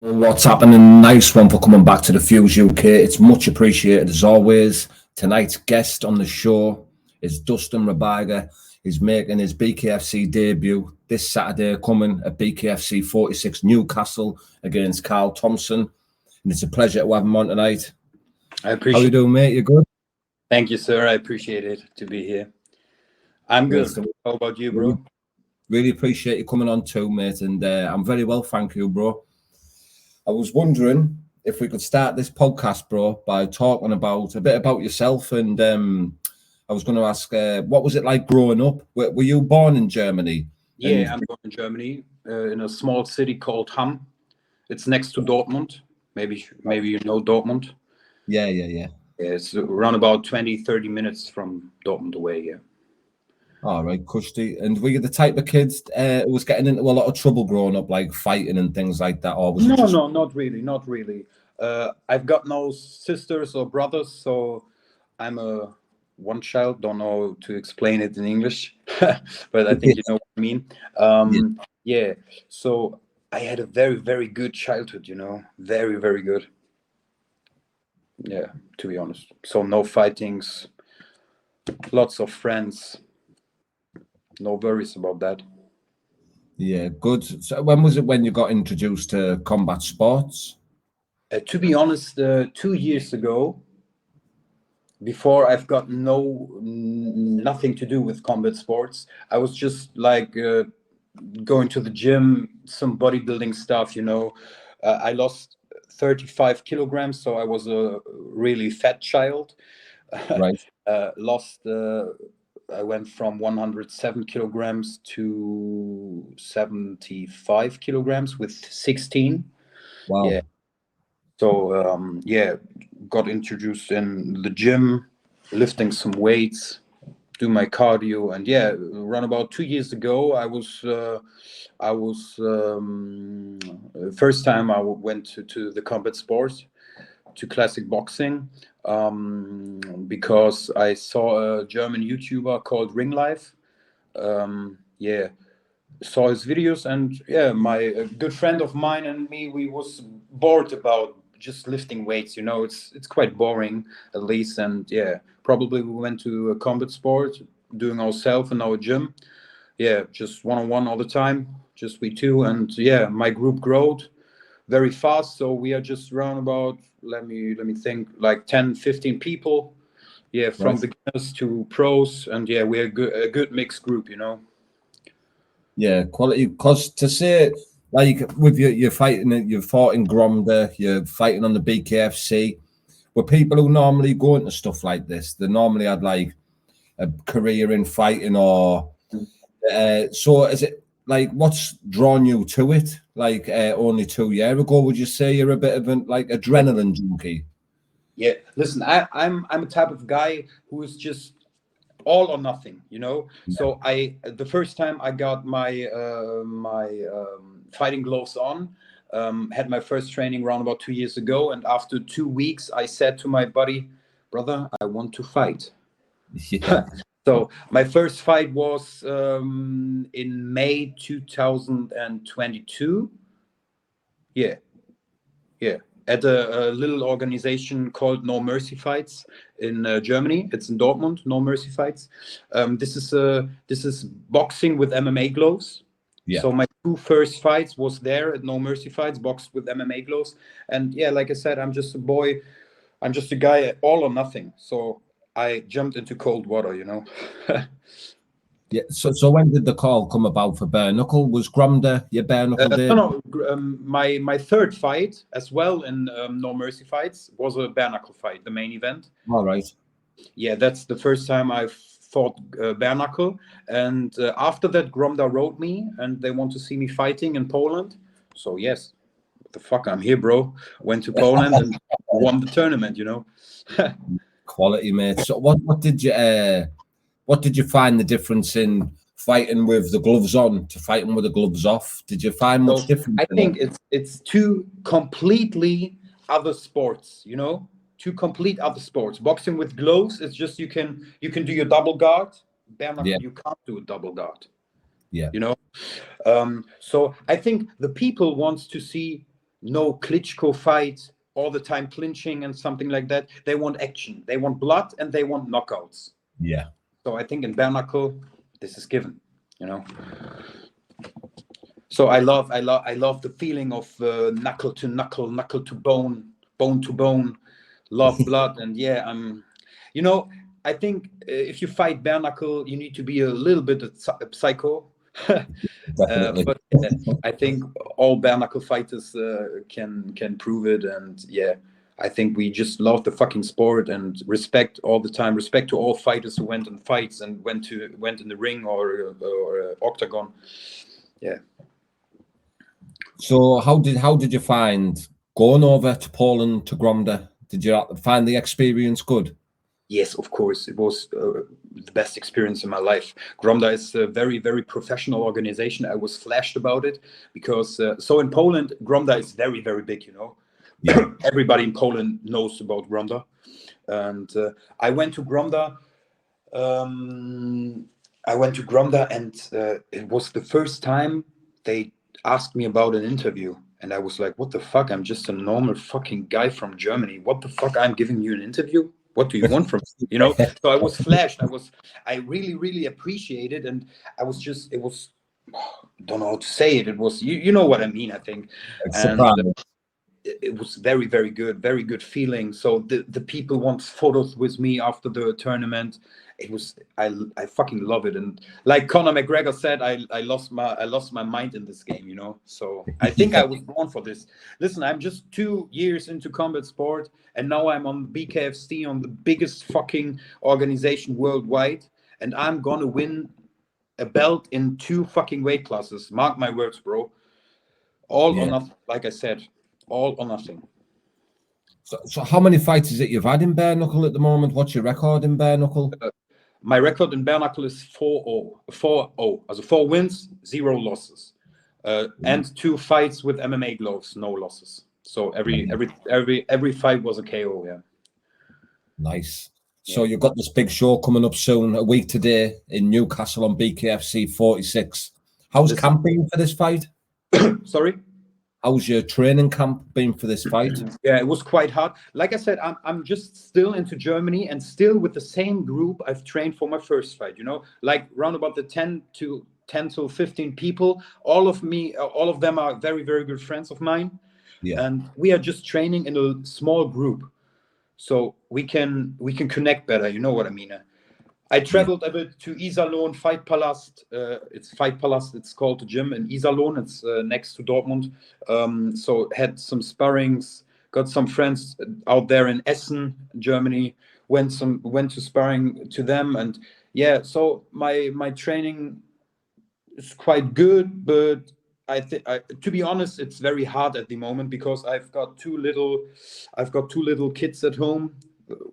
What's happening? Nice one for coming back to the Fuse UK. It's much appreciated as always. Tonight's guest on the show is Dustin Rabiega. He's making his BKFC debut this Saturday coming at BKFC 46 Newcastle against Carl Thompson. And it's a pleasure to have him on tonight. I appreciate it. How you doing, mate? You good? Thank you, sir. I appreciate it to be here. I'm good. How about you, bro? Really appreciate you coming on too, mate. And I'm very well, thank you, bro. I was wondering if we could start this podcast, bro, by talking about a bit about yourself. And I was going to ask, what was it like growing up? Were you born in Germany? Yeah, I'm born in Germany, in a small city called Hamm. It's next to Dortmund. Maybe you know Dortmund. Yeah. It's around about 20-30 minutes from Dortmund away, yeah. All right, Kushti. And were you the type of kids who was getting into a lot of trouble growing up, like fighting and things like that? Or was it just... No, not really. I've got no sisters or brothers, so I'm a one child. Don't know to explain it in English, but I think you know what I mean. Yeah. So I had a very, very good childhood, very, very good. Yeah, to be honest. So no fightings, lots of friends. No worries about that. Yeah, good. So when was it when you got introduced to combat sports? To be honest, 2 years ago, before I've got nothing to do with combat sports, I was just like going to the gym, some bodybuilding stuff, I lost 35 kilograms, so I was a really fat child. Right. I went from 107 kilograms to 75 kilograms with 16. Wow. Yeah. So, got introduced in the gym, lifting some weights, do my cardio. And around about 2 years ago, first time I went to the combat sports, to classic boxing, because I saw a German YouTuber called Ring Life. Saw his videos, and my good friend of mine and me, we was bored about just lifting weights. It's quite boring, at least. And probably we went to a combat sport, doing ourselves in our gym. Just one-on-one all the time, just we two. And my group growed very fast, so we are just around about, let me think, like 10-15 people, from Right. beginners to pros. And we're a good mixed group. Yeah, quality. Because to say, like, with you're fighting, you've fought in Gronda, you're fighting on the BKFC. Were people who normally go into stuff like this, they normally had like a career in fighting, or so is it like, what's drawn you to it? Like only 2 years ago, would you say you're a bit of an like adrenaline junkie? Yeah, listen, I'm a type of guy who is just all or nothing. So the first time I got my fighting gloves on, had my first training around about 2 years ago, and after 2 weeks I said to my buddy, brother, I want to fight. Yeah. So my first fight was in May 2022. At a little organization called No Mercy Fights in Germany. It's in Dortmund. No Mercy Fights. This is boxing with MMA gloves. Yeah. So my two first fights was there at No Mercy Fights, boxed with MMA gloves. And like I said, I'm just a boy. I'm just a guy, all or nothing. So I jumped into cold water. Yeah. So when did the call come about for bare knuckle? Was Gronda your bare knuckle day? No. My third fight as well in No Mercy Fights was a bare knuckle fight, the main event. All right. Yeah, that's the first time I fought bare knuckle, and after that, Gronda wrote me, and they want to see me fighting in Poland. So yes, what the fuck, I'm here, bro. Went to Poland and won the tournament. Quality, mate. So what did you find the difference in fighting with the gloves on to fighting with the gloves off? Did you find much difference? I think it's two completely other sports. Two complete other sports. Boxing with gloves, it's just you can do your double guard. Bare knuckle, you can't do a double guard. Yeah. So I think the people wants to see no Klitschko fight all the time clinching and something like that. They want action. They want blood and they want knockouts. Yeah. So I think in bare knuckle, this is given, you know. So I love the feeling of knuckle to knuckle, knuckle to bone, bone to bone, love blood, and yeah, you know, I think if you fight bare knuckle, you need to be a little bit a psycho. Definitely. But I think all bare knuckle fighters can prove it, and yeah, I think we just love the fucking sport and respect all the time. Respect to all fighters who went in fights and went in the ring or octagon. Yeah. So how did you find going over to Poland to Gronda? Did you find the experience good? Yes, of course. It was the best experience in my life. Gronda is a very, very professional organization. I was flashed about it because, so in Poland, Gronda is very, very big, you know. Yeah. Everybody in Poland knows about Gronda. And I went to Gronda. And it was the first time they asked me about an interview. And I was like, what the fuck? I'm just a normal fucking guy from Germany. What the fuck? I'm giving you an interview? What do you want from me? You know? So I was flashed. I really, really appreciate it. And I was just, it was, don't know how to say it. It was, you know what I mean, I think. And it was very, very good feeling. So the people want photos with me after the tournament. It was, I fucking love it. And like Conor McGregor said, I lost my mind in this game, you know. So I think I was born for this. Listen, I'm just 2 years into combat sport, and now I'm on BKFC, on the biggest fucking organization worldwide, and I'm gonna win a belt in 2 fucking weight classes. Mark my words, bro. All or nothing, like I said. All or nothing. So how many fights is it you've had in bare knuckle at the moment? What's your record in bare knuckle? My record in bare knuckle is 4-0. 4-0. Also 4 wins, 0 losses. And 2 fights with MMA gloves, no losses. So every fight was a KO, yeah. Nice. So you've got this big show coming up soon, a week today in Newcastle on BKFC 46. How's camp been for this fight? Sorry? How's your training camp been for this fight? Yeah, it was quite hard. Like I said, I'm just still into Germany and still with the same group I've trained for my first fight, you know, like round about the 10 to 15 people. All of them are very, very good friends of mine. Yeah. And we are just training in a small group. So we can connect better, you know what I mean? I traveled a bit to Iserlohn, Fight Palast. It's Fight Palast. It's called the gym in Iserlohn. It's next to Dortmund. So had some sparrings. Got some friends out there in Essen, Germany. Went to sparring to them, and yeah. So my training is quite good, but to be honest, it's very hard at the moment because I've got two little kids at home.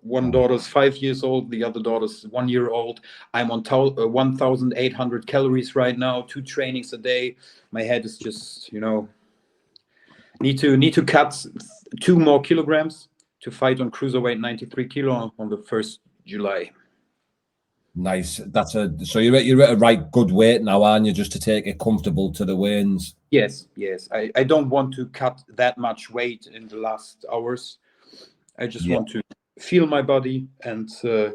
One daughter's 5 years old, the other daughter's 1 year old. I'm on 1,800 calories right now, 2 trainings a day. My head is just, you know, need to cut 2 more kilograms to fight on cruiserweight 93 kilo on the 1st July. Nice. So you're at a right good weight now, aren't you? Just to take it comfortable to the weigh-ins. Yes. I don't want to cut that much weight in the last hours. I just want to feel my body and do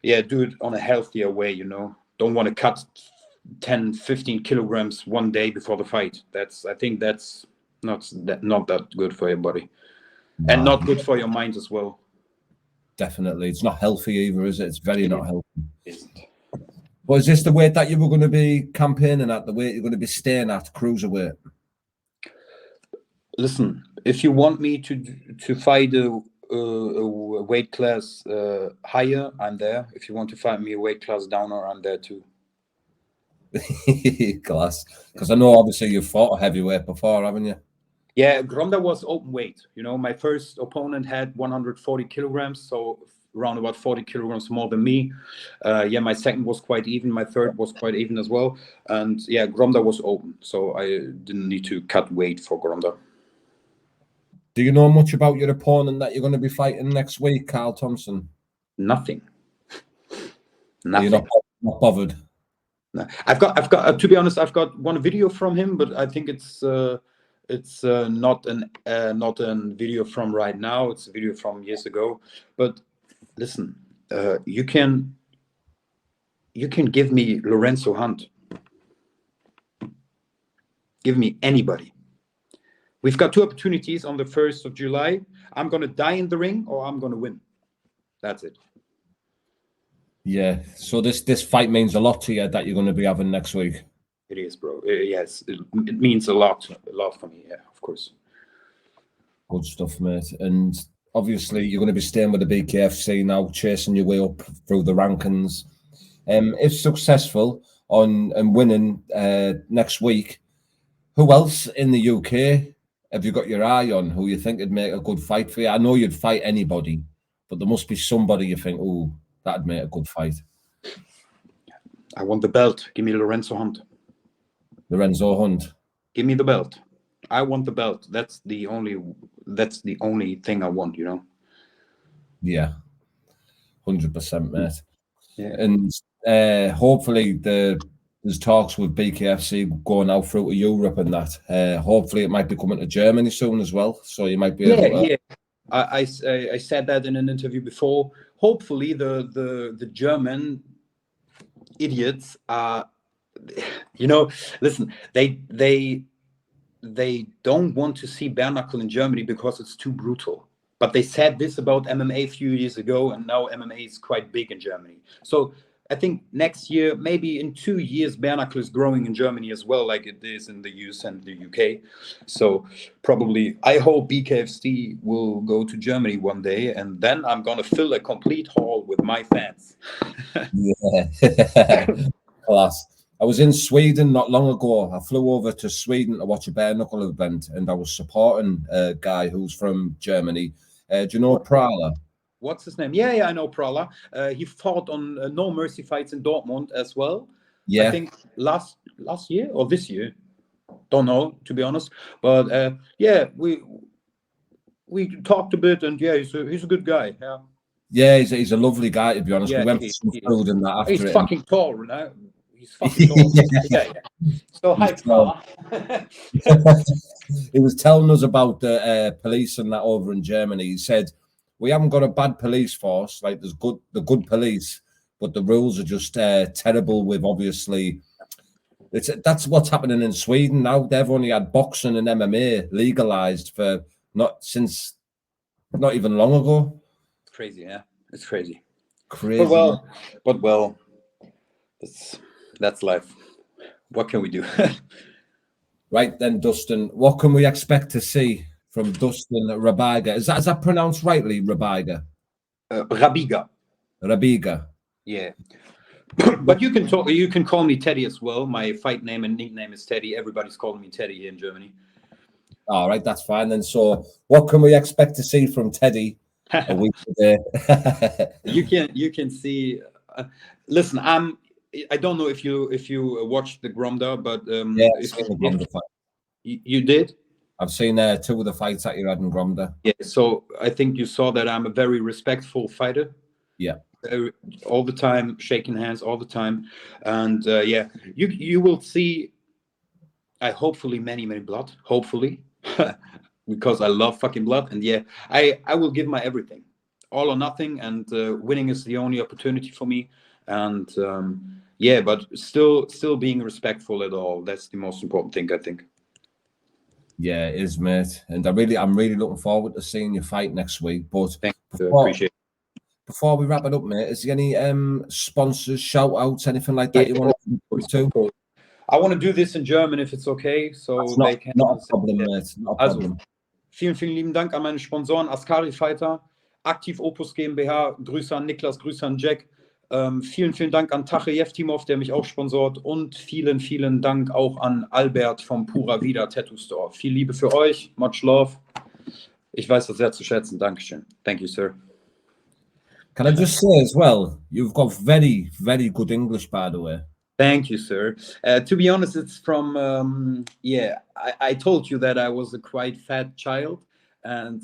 it on a healthier way, you know. Don't want to cut 10-15 kilograms one day before the fight. I think that's not that good for your body. No. And not good for your mind as well. Definitely. It's not healthy either, is it? It's very not healthy. Isn't. But is this the weight that you were going to be campaigning at, the weight you're going to be staying at, cruiserweight? Listen, if you want me to fight a weight class higher, I'm there. If you want to find me a weight class downer, I'm there too. Class. Because I know obviously you've fought a heavyweight before, haven't you? Yeah, Gronda was open weight. You know, my first opponent had 140 kilograms, so around about 40 kilograms more than me. My second was quite even. My third was quite even as well. And yeah, Gronda was open, so I didn't need to cut weight for Gronda. Do you know much about your opponent that you're going to be fighting next week, Carl Thompson? Nothing. You're not bothered? No. I've got to be honest, I've got one video from him, but I think it's It's not a video from right now. It's a video from years ago. But listen, you can give me Lorenzo Hunt. Give me anybody. We've got 2 opportunities on the 1st of July. I'm going to die in the ring or I'm going to win. That's it. Yeah. So this fight means a lot to you that you're going to be having next week. It is, bro. Yes, it means a lot for me. Yeah, of course. Good stuff, mate. And obviously, you're going to be staying with the BKFC now, chasing your way up through the rankings. If successful and winning next week, who else in the UK have you got your eye on? Who you think would make a good fight for you? I know you'd fight anybody, but there must be somebody you think, oh, that'd make a good fight. I want the belt. Give me Lorenzo Hunt. Lorenzo Hunt. Give me the belt. I want the belt. That's the only thing I want, you know. Yeah, 100%, mate. Yeah. And hopefully there's talks with BKFC going out through to Europe and that. Hopefully it might be coming to Germany soon as well. So you might be able to... Yeah. I said that in an interview before. Hopefully the German idiots are, you know, listen, they don't want to see bare knuckle in Germany because it's too brutal. But they said this about MMA a few years ago, and now MMA is quite big in Germany. So I think next year, maybe in 2 years, bare knuckle is growing in Germany as well, like it is in the US and the UK. So probably, I hope BKFC will go to Germany one day, and then I'm gonna fill a complete hall with my fans. Yeah, class. I was in Sweden not long ago. I flew over to Sweden to watch a bare knuckle event, and I was supporting a guy who's from Germany. Do you know Prala? What's his name? Yeah, I know Prala. He fought on No Mercy fights in Dortmund as well. Yeah. I think last year or this year. Don't know, to be honest. But yeah, we talked a bit, and yeah, he's a good guy. Yeah. Yeah, he's a lovely guy, to be honest. Yeah, we went for some food and that after he's it. Fucking tall, you know? He's fucking tall. Yeah. So hi, Prala. He was telling us about the police and that over in Germany. He said, we haven't got a bad police force, like there's the good police, but the rules are just terrible with obviously that's what's happening in Sweden now. They've only had boxing and MMA legalized for not even long ago. It's crazy, yeah. It's crazy. Crazy. But well, that's life. What can we do? Right then, Dustin, what can we expect to see from Dustin Rabiega? Is that pronounced rightly, Rabiega? Rabiega. Rabiega. Yeah. But you can call me Teddy as well. My fight name and nickname is Teddy. Everybody's calling me Teddy here in Germany. All right, that's fine then. So what can we expect to see from Teddy a week today? You can see listen, I don't know if you watched the Gronda, but yeah, I've seen the Gronda fight. You did? I've seen 2 of the fights that you had in Gronda. Yeah, so I think you saw that I'm a very respectful fighter. Yeah. All the time, shaking hands all the time, and yeah, you will see. Hopefully many blood. Hopefully, because I love fucking blood, and yeah, I will give my everything, all or nothing, and winning is the only opportunity for me, and yeah, but still being respectful at all. That's the most important thing, I think. Yeah, it is, mate, and I'm really looking forward to seeing you fight next week. But appreciate it. Before we wrap it up, mate, is there any sponsors, shout outs, anything like that you want to do? I want to do this in German, if it's okay. So they can. Not a problem, mate. Not a problem. Vielen lieben Dank an meine Sponsoren, Askari Fighter, Aktiv Opus GmbH, Grüße an Niklas, Grüße an Jack. Vielen Dank an Tachejev Timov, der mich auch sponsort, und vielen Dank auch an Albert vom Pura Vida Tattoo Store. Viel Liebe für euch, much love. Ich weiß das sehr zu schätzen. Dankeschön. Thank you, sir. Can I just say as well, you've got very good English, by the way. Thank you, sir. To be honest, it's from yeah. I told you that I was a quite fat child, and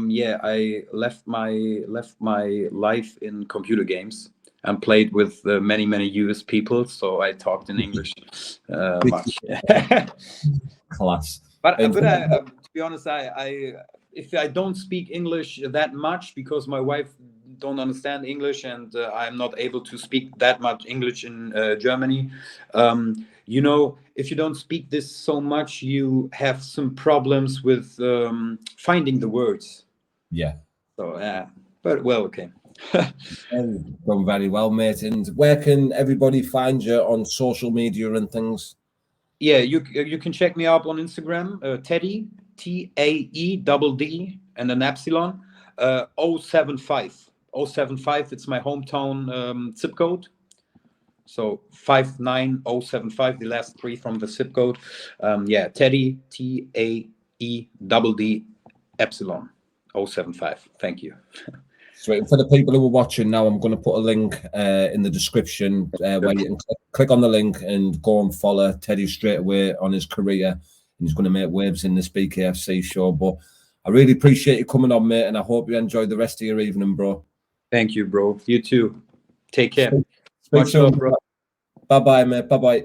yeah, I left my life in computer games and played with many US people, so I talked in English much. Class. But And to be honest, if I don't speak English that much because my wife don't understand English and I'm not able to speak that much English in Germany. You know, if you don't speak this so much, you have some problems with finding the words. yeah. So but well, okay. Done very well, mate. And where can everybody find you on social media and things? Yeah, you can check me out on Instagram, Teddy, TAEDD and an epsilon, 075. 075, it's my hometown zip code. So 59075, the last three from the zip code. Yeah, Teddy, TAEDD epsilon, 075. Thank you. Sweet. And for the people who are watching now, I'm going to put a link in the description where you can click on the link and go and follow Teddy straight away on his career. He's going to make waves in this BKFC show. But I really appreciate you coming on, mate, and I hope you enjoy the rest of your evening, bro. Thank you, bro. You too. Take care. Speak Much soon. love, bro. Bye-bye, mate. Bye-bye.